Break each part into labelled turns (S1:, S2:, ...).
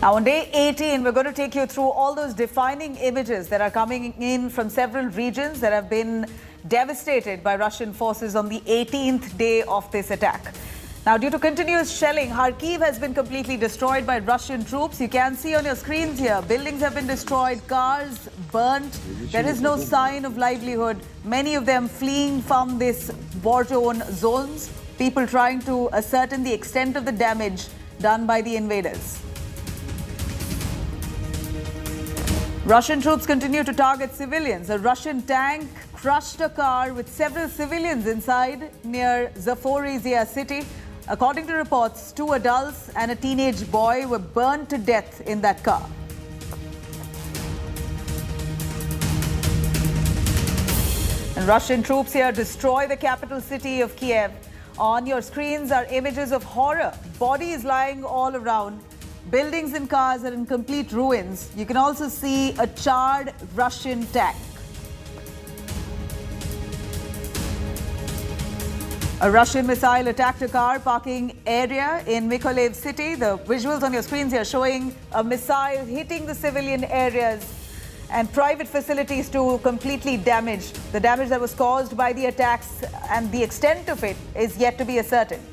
S1: Now on day 18, we're going to take you through all those defining images that are coming in from several regions that have been devastated by Russian forces on the 18th day of this attack. Now, due to continuous shelling, Kharkiv has been completely destroyed by Russian troops. You can see on your screens here, buildings have been destroyed, cars burnt. There is no sign of livelihood. Many of them fleeing from this war-zone zones, people trying to ascertain the extent of the damage done by the invaders. Russian troops continue to target civilians. A Russian tank crushed a car with several civilians inside near Zaporizhzhia city. According to reports, 2 adults and a teenage boy were burned to death in that car. And Russian troops here destroy the capital city of Kiev. On your screens are images of horror. Bodies lying all around. Buildings and cars are in complete ruins. You can also see a charred Russian tank. A Russian missile attacked a car parking area in MYKOLAIV city. The visuals on your screens here showing a missile hitting the civilian areas and private facilities to completely damaged. The damage that was caused by the attacks and the extent of it is yet to be ascertained.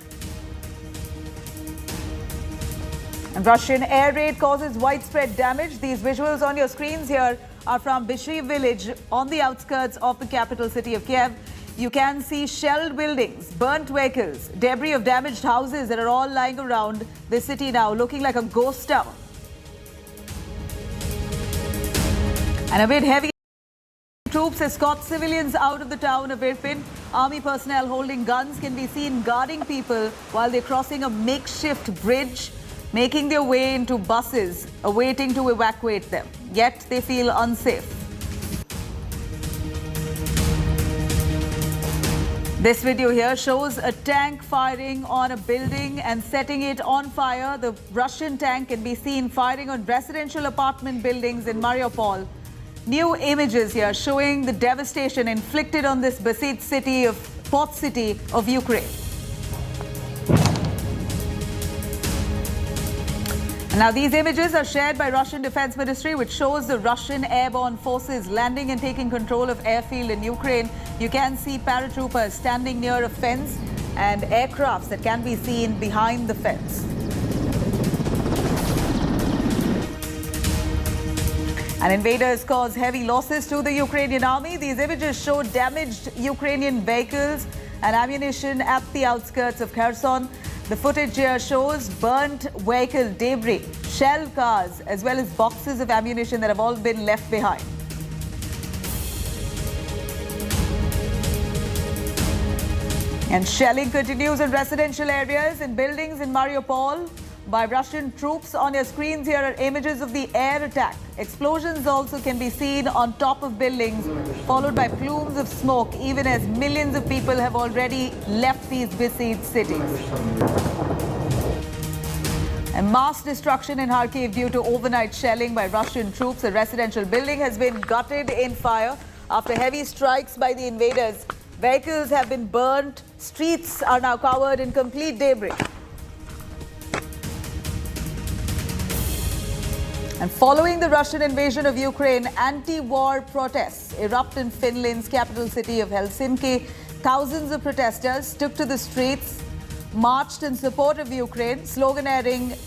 S1: And Russian air raid causes widespread damage. These visuals on your screens here are from Bishri village on the outskirts of the capital city of Kiev. You can see shelled buildings, burnt vehicles, debris of damaged houses that are all lying around the city now, looking like a ghost town. And amid heavy troops escort civilians out of the town of Irpin. Army personnel holding guns can be seen guarding people while they're crossing a makeshift bridge, making their way into buses, awaiting to evacuate them. Yet they feel unsafe. This video here shows a tank firing on a building and setting it on fire. The Russian tank can be seen firing on residential apartment buildings in MARIUPOL. New images here showing the devastation inflicted on this besieged city of port city of Ukraine. Now, these images are shared by Russian Defense Ministry, which shows the Russian airborne forces landing and taking control of airfield in Ukraine. You can see paratroopers standing near a fence and aircrafts that can be seen behind the fence. And invaders cause heavy losses to the Ukrainian army. These images show damaged Ukrainian vehicles and ammunition at the outskirts of Kherson. The footage here shows burnt vehicle debris, shell cars, as well as boxes of ammunition that have all been left behind. And shelling continues in residential areas and buildings in Mariupol by Russian troops. On your screens here are images of the air attack. Explosions also can be seen on top of buildings, followed by plumes of smoke, even as millions of people have already left these besieged cities. And mass destruction in Kharkiv due to overnight shelling by Russian troops. A residential building has been gutted in fire after heavy strikes by the invaders. Vehicles have been burnt. Streets are now covered in complete debris. And following the Russian invasion of Ukraine, anti-war protests erupt in Finland's capital city of Helsinki. Thousands of protesters took to the streets, marched in support of Ukraine, sloganeering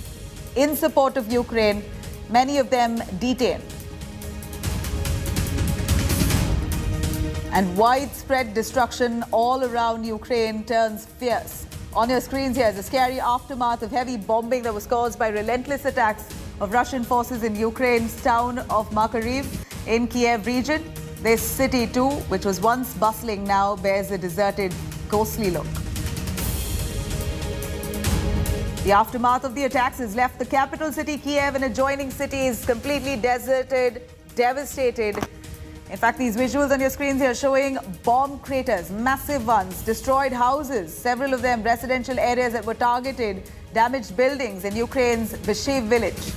S1: in support of Ukraine, many of them detained. And widespread destruction all around Ukraine turns fierce. On your screens here is a scary aftermath of heavy bombing that was caused by relentless attacks of Russian forces in Ukraine's town of MYKOLAIV in Kiev region. This city too, which was once bustling, now bears a deserted, ghostly look. The aftermath of the attacks has left the capital city Kiev and adjoining cities completely deserted, devastated. In fact, these visuals on your screens here showing bomb craters, massive ones, destroyed houses, several of them residential areas that were targeted, damaged buildings in Ukraine's Bishri village.